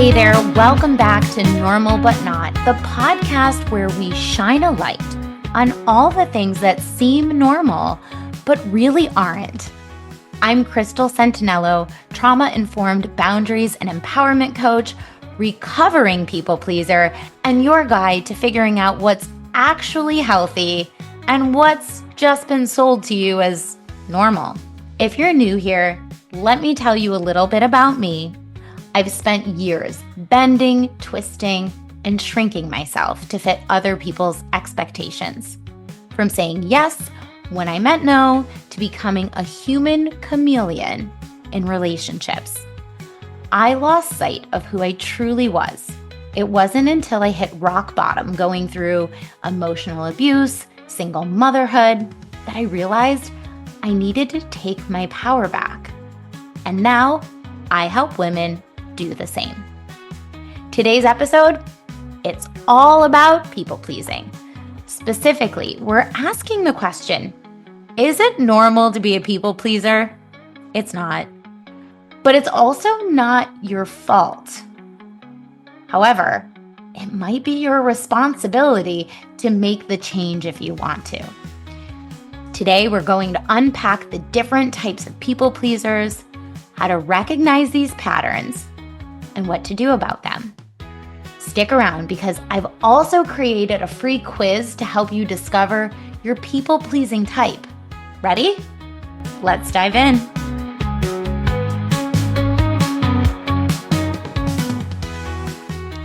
Hey there, welcome back to Normal But Not, the podcast where we shine a light on all the things that seem normal, but really aren't. I'm Krystal Centinello, trauma-informed boundaries and empowerment coach, recovering people pleaser, and your guide to figuring out what's actually healthy and what's just been sold to you as normal. If you're new here, let me tell you a little bit about me. I've spent years bending, twisting, and shrinking myself to fit other people's expectations. From saying yes when I meant no to becoming a human chameleon in relationships. I lost sight of who I truly was. It wasn't until I hit rock bottom going through emotional abuse, single motherhood, that I realized I needed to take my power back. And now I help women do the same. Today's episode, it's all about people pleasing. Specifically, we're asking the question, is it normal to be a people pleaser? It's not. But it's also not your fault. However, it might be your responsibility to make the change if you want to. Today, we're going to unpack the different types of people pleasers, how to recognize these patterns, and what to do about them. Stick around because I've also created a free quiz to help you discover your people-pleasing type. Ready? Let's dive in.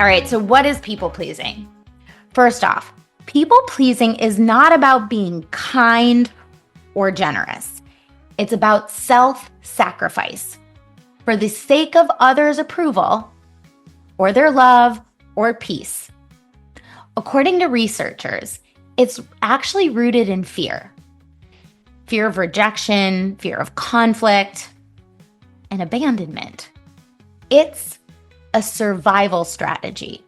All right, so what is people-pleasing? First off, people-pleasing is not about being kind or generous. It's about self-sacrifice for the sake of others' approval or their love or peace. According to researchers, it's actually rooted in fear. Fear of rejection, fear of conflict, and abandonment. It's a survival strategy,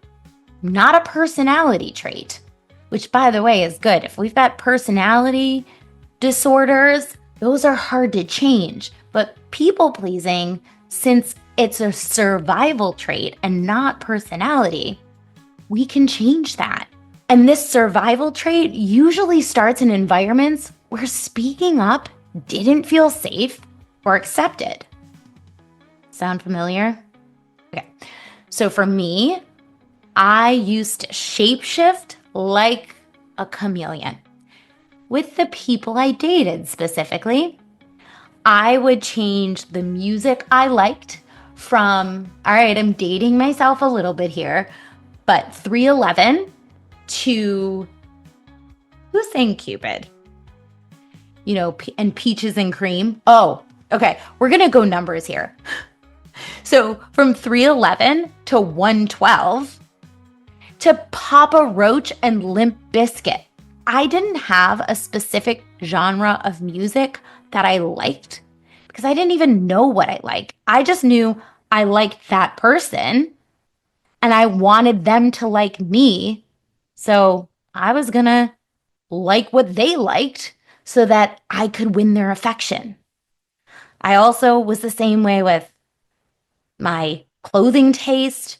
not a personality trait, which, by the way, is good. If we've got personality disorders, those are hard to change. But people-pleasing, since it's a survival trait and not personality, we can change that. And this survival trait usually starts in environments where speaking up didn't feel safe or accepted. Sound familiar? Okay. So for me, I used to shapeshift like a chameleon. With the people I dated specifically, I would change the music I liked from, all right, I'm dating myself a little bit here, but 311 to, who sang Cupid? You know, and Peaches and Cream. Oh, okay, we're gonna go numbers here. So from 311 to 112 to Papa Roach and Limp Bizkit. I didn't have a specific genre of music that I liked because I didn't even know what I liked. I just knew I liked that person and I wanted them to like me. So I was gonna like what they liked so that I could win their affection. I also was the same way with my clothing taste,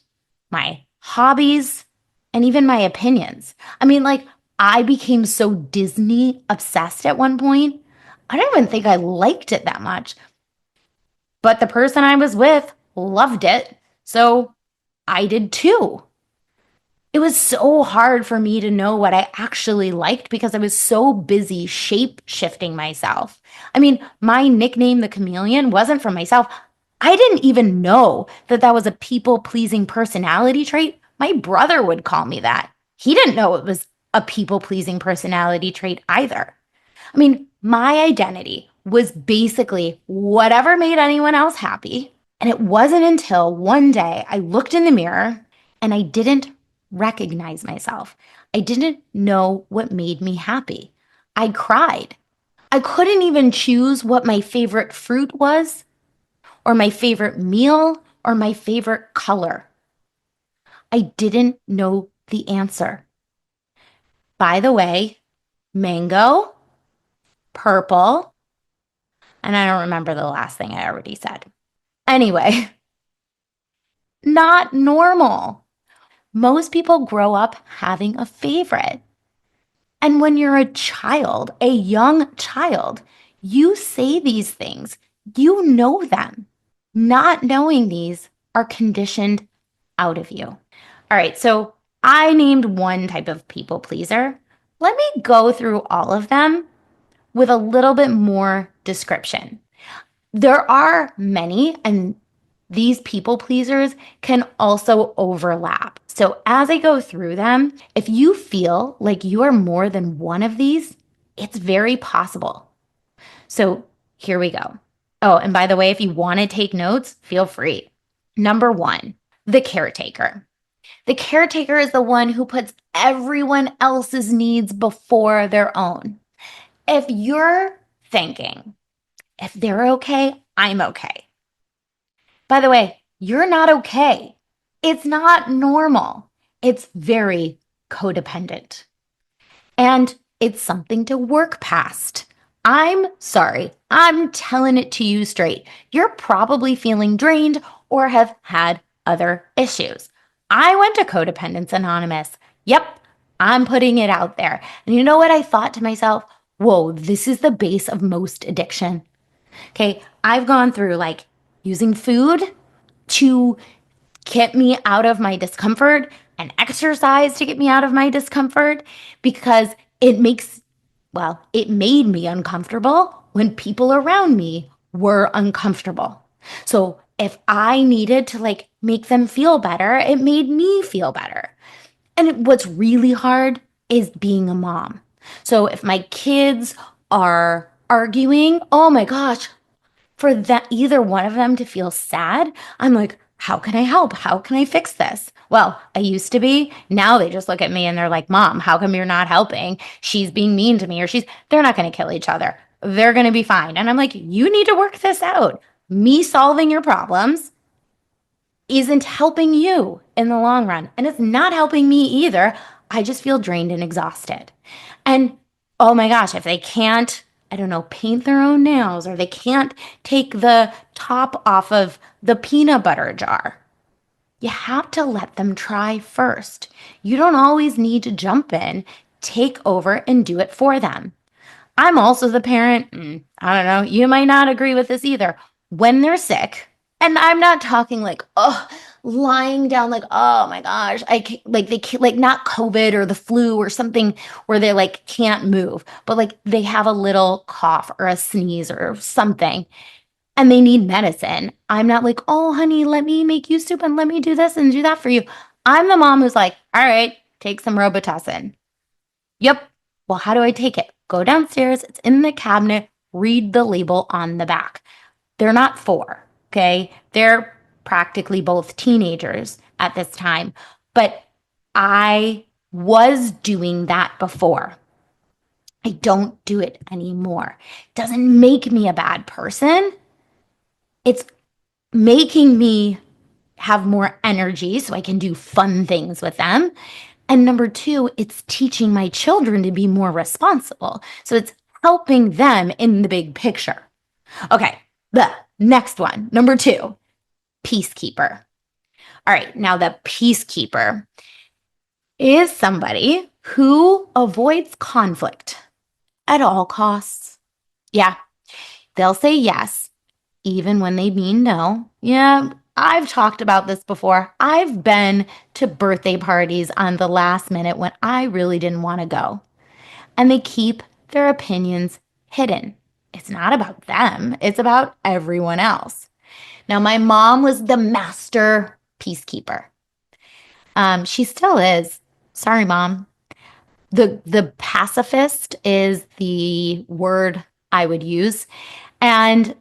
my hobbies, and even my opinions. I mean, like, I became so Disney obsessed at one point. I don't even think I liked it that much. But the person I was with loved it, so I did too. It was so hard for me to know what I actually liked because I was so busy shape-shifting myself. I mean, my nickname, the chameleon, wasn't for myself. I didn't even know that that was a people-pleasing personality trait. My brother would call me that. He didn't know it was a people-pleasing personality trait either. I mean, my identity was basically whatever made anyone else happy. And it wasn't until one day I looked in the mirror and I didn't recognize myself. I didn't know what made me happy. I cried. I couldn't even choose what my favorite fruit was, or my favorite meal, or my favorite color. I didn't know the answer. By the way, mango, purple, and I don't remember the last thing I already said. Anyway, not normal. Most people grow up having a favorite. And when you're a child, a young child, you say these things. You know them. Not knowing these are conditioned out of you. All right, so I named one type of people pleaser. Let me go through all of them with a little bit more description. There are many, and these people pleasers can also overlap. So, as I go through them, if you feel like you are more than one of these, it's very possible. So, here we go. Oh, and by the way, if you want to take notes, feel free. Number one, the caretaker. The caretaker is the one who puts everyone else's needs before their own. If you're thinking, if they're okay, I'm okay. By the way, you're not okay. It's not normal. It's very codependent. And it's something to work past. I'm sorry. I'm telling it to you straight. You're probably feeling drained or have had other issues. I went to Codependence Anonymous. Yep, I'm putting it out there. And you know what I thought to myself? Whoa, this is the base of most addiction. Okay, I've gone through like using food to get me out of my discomfort and exercise to get me out of my discomfort because it makes, well, it made me uncomfortable when people around me were uncomfortable. So if I needed to like make them feel better, it made me feel better. And what's really hard is being a mom. So if my kids are arguing, oh my gosh, for that either one of them to feel sad, I'm like, how can I help? How can I fix this? Well, I used to be. Now they just look at me and they're like, Mom, how come you're not helping? She's being mean to me, or they're not going to kill each other. They're going to be fine. And I'm like, you need to work this out. Me solving your problems isn't helping you in the long run. And it's not helping me either. I just feel drained and exhausted. And oh my gosh, if they can't, I don't know, paint their own nails or they can't take the top off of the peanut butter jar, you have to let them try first. You don't always need to jump in, take over, and do it for them. I'm also the parent, I don't know, you might not agree with this either. When they're sick, and I'm not talking like, oh, lying down like, oh my gosh, like they can't, like not COVID or the flu or something where they like can't move, but like they have a little cough or a sneeze or something and they need medicine. I'm not like, oh honey, let me make you soup and let me do this and do that for you. I'm the mom who's like, all right, take some Robitussin. Yep. Well, how do I take it? Go downstairs. It's in the cabinet. Read the label on the back. They're not four, okay? They're practically both teenagers at this time. But I was doing that before. I don't do it anymore. It doesn't make me a bad person. It's making me have more energy so I can do fun things with them. And number two, it's teaching my children to be more responsible. So it's helping them in the big picture. Okay, the next one, number two, peacekeeper. All right, now the peacekeeper is somebody who avoids conflict at all costs. Yeah, they'll say yes, even when they mean no. Yeah, I've talked about this before. I've been to birthday parties on the last minute when I really didn't want to go. And they keep their opinions hidden. It's not about them, it's about everyone else. Now, my mom was the master peacekeeper. She still is. Sorry, mom. The pacifist is the word I would use. And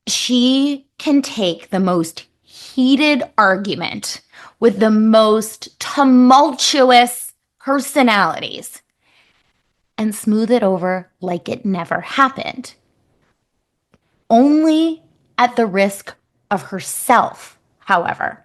she can take the most heated argument with the most tumultuous personalities and smooth it over like it never happened. Only at the risk of herself, however.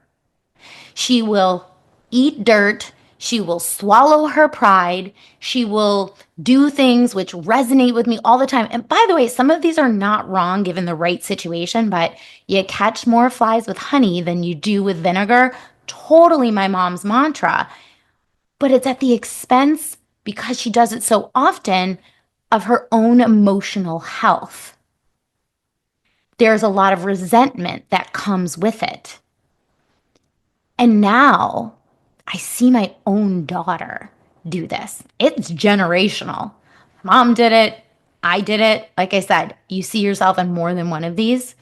She will eat dirt. She will swallow her pride. She will do things which resonate with me all the time. And by the way, some of these are not wrong given the right situation, but you catch more flies with honey than you do with vinegar. Totally my mom's mantra. But it's at the expense, because she does it so often, of her own emotional health. There's a lot of resentment that comes with it. And now I see my own daughter do this. It's generational. Mom did it. I did it. Like I said, you see yourself in more than one of these.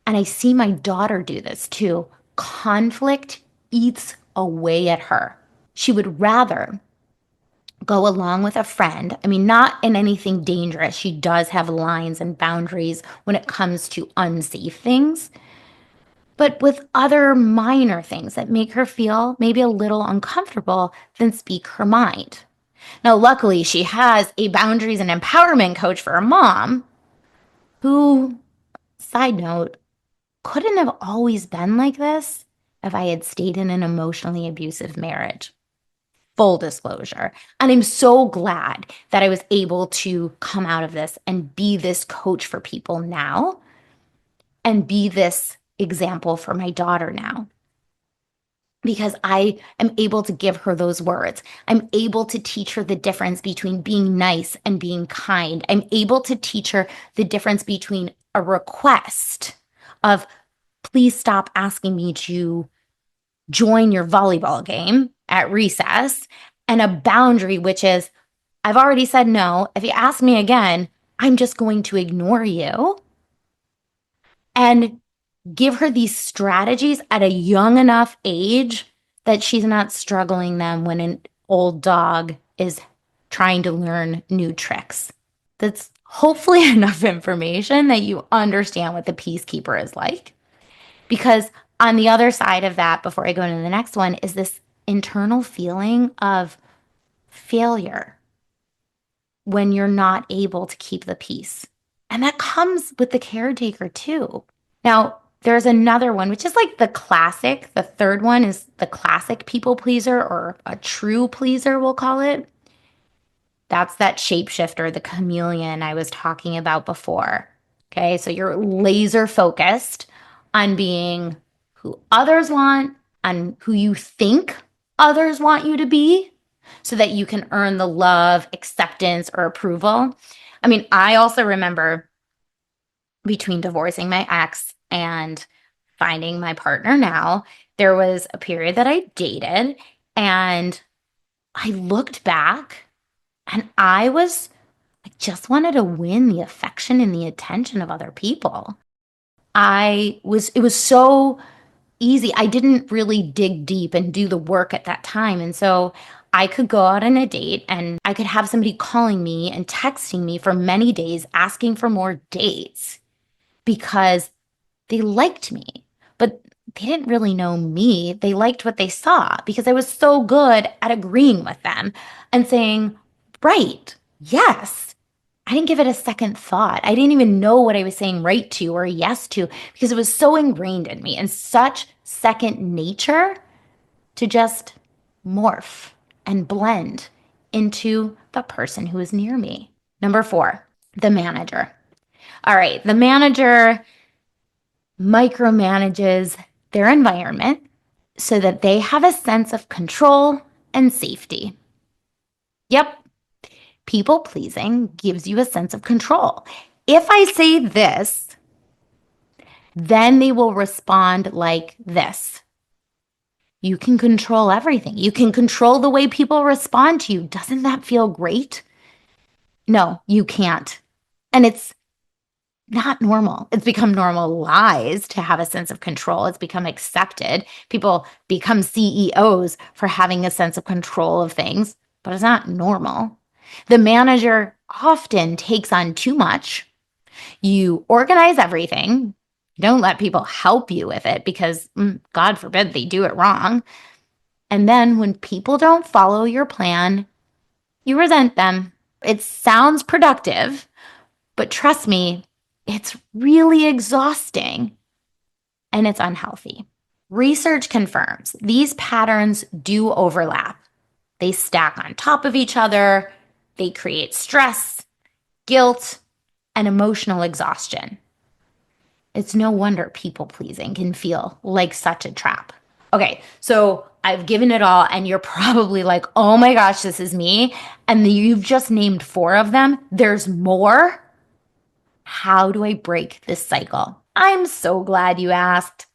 And I see my daughter do this too. Conflict eats away at her. She would rather go along with a friend. I mean, not in anything dangerous. She does have lines and boundaries when it comes to unsafe things, but with other minor things that make her feel maybe a little uncomfortable than speak her mind. Now, luckily, she has a boundaries and empowerment coach for her mom who, side note, couldn't have always been like this if I had stayed in an emotionally abusive marriage. Full disclosure. And I'm so glad that I was able to come out of this and be this coach for people now and be this example for my daughter now. Because I am able to give her those words. I'm able to teach her the difference between being nice and being kind. I'm able to teach her the difference between a request of, please stop asking me to join your volleyball game at recess, and a boundary, which is, I've already said no. If you ask me again, I'm just going to ignore you. And give her these strategies at a young enough age that she's not struggling them when an old dog is trying to learn new tricks. That's hopefully enough information that you understand what the Peacekeeper is like. Because on the other side of that, before I go into the next one, is this internal feeling of failure when you're not able to keep the peace. And that comes with the caretaker too. Now, there's another one, which is like the classic. The third one is the classic people pleaser, or a true pleaser, we'll call it. That's that shapeshifter, the chameleon I was talking about before. Okay, so you're laser focused on being who others want, on who you think others want you to be, so that you can earn the love, acceptance, or approval. I mean, I also remember between divorcing my ex and finding my partner now, there was a period that I dated, and I looked back and I just wanted to win the affection and the attention of other people. It was so easy. I didn't really dig deep and do the work at that time. And so I could go out on a date and I could have somebody calling me and texting me for many days asking for more dates because they liked me, but they didn't really know me. They liked what they saw because I was so good at agreeing with them and saying, right, yes. I didn't give it a second thought. I didn't even know what I was saying right to or yes to because it was so ingrained in me and such second nature to just morph and blend into the person who is near me. Number 4, the manager. All right, the manager micromanages their environment so that they have a sense of control and safety. Yep, people pleasing gives you a sense of control. If I say this, then they will respond like this. You can control everything. You can control the way people respond to you. Doesn't that feel great? No, you can't. And it's not normal. It's become normalized to have a sense of control. It's become accepted. People become CEOs for having a sense of control of things, but it's not normal. The manager often takes on too much. You organize everything. Don't let people help you with it because, God forbid, they do it wrong. And then when people don't follow your plan, you resent them. It sounds productive, but trust me, it's really exhausting and it's unhealthy. Research confirms these patterns do overlap. They stack on top of each other. They create stress, guilt, and emotional exhaustion. It's no wonder people pleasing can feel like such a trap. Okay, so I've given it all, and you're probably like, oh my gosh, this is me. And you've just named 4 of them. There's more. How do I break this cycle? I'm so glad you asked.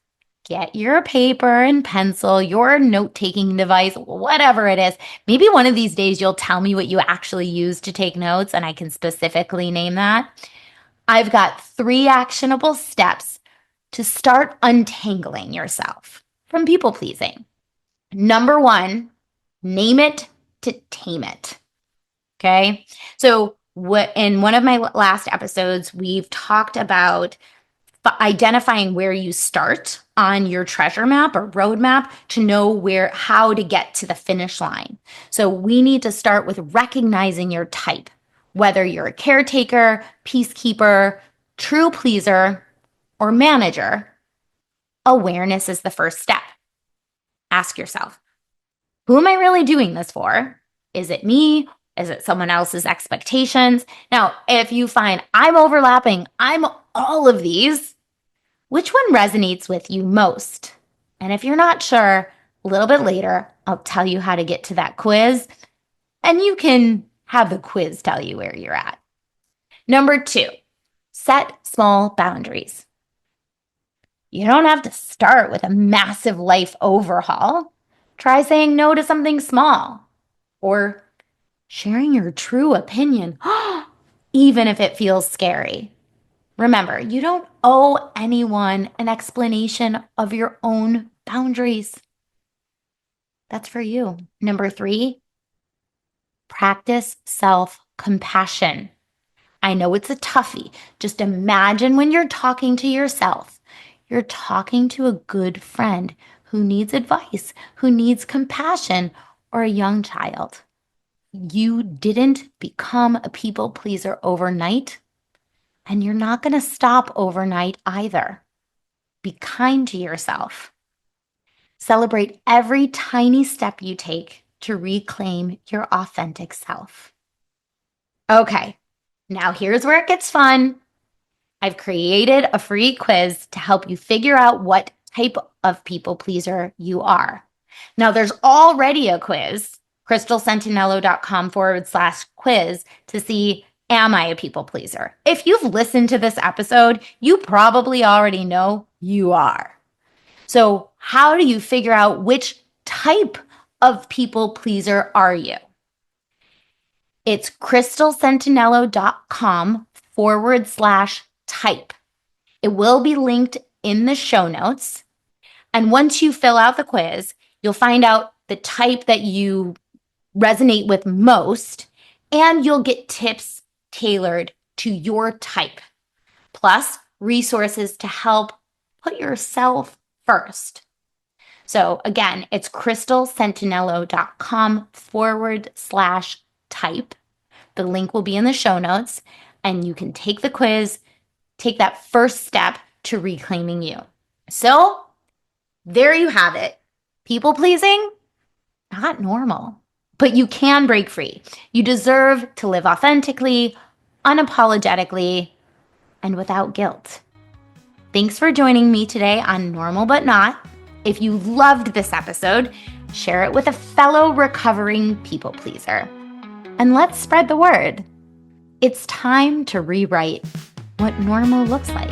Get your paper and pencil, your note-taking device, whatever it is. Maybe one of these days you'll tell me what you actually use to take notes, and I can specifically name that. I've got 3 actionable steps to start untangling yourself from people pleasing. Number 1, name it to tame it. Okay. So in one of my last episodes, we've talked about identifying where you start on your treasure map or roadmap to know how to get to the finish line. So we need to start with recognizing your type, whether you're a caretaker, peacekeeper, true pleaser, or manager. Awareness is the first step. Ask yourself, who am I really doing this for? Is it me? Is it someone else's expectations? Now, if you find I'm overlapping, I'm all of these, which one resonates with you most? And if you're not sure, a little bit later, I'll tell you how to get to that quiz, and you can have the quiz tell you where you're at. Number 2, set small boundaries. You don't have to start with a massive life overhaul. Try saying no to something small or sharing your true opinion, even if it feels scary. Remember, you don't owe anyone an explanation of your own boundaries. That's for you. Number 3, practice self-compassion. I know it's a toughie. Just imagine when you're talking to yourself, you're talking to a good friend who needs advice, who needs compassion, or a young child. You didn't become a people pleaser overnight, and you're not going to stop overnight either. Be kind to yourself. Celebrate every tiny step you take to reclaim your authentic self. Okay, now here's where it gets fun. I've created a free quiz to help you figure out what type of people pleaser you are. Now, there's already a quiz, krystalcentinello.com/quiz, to see, am I a people pleaser? If you've listened to this episode, you probably already know you are. So how do you figure out which type of people pleaser are you? It's krystalcentinello.com/type. It will be linked in the show notes. And once you fill out the quiz, you'll find out the type that you resonate with most, and you'll get tips tailored to your type, plus resources to help put yourself first. So again, it's krystalcentinello.com/type. The link will be in the show notes, and you can take the quiz, take that first step to reclaiming you. So there you have it. People pleasing, not normal, but you can break free. You deserve to live authentically, unapologetically, and without guilt. Thanks for joining me today on Normal But Not. If you loved this episode, share it with a fellow recovering people pleaser. And let's spread the word. It's time to rewrite what normal looks like.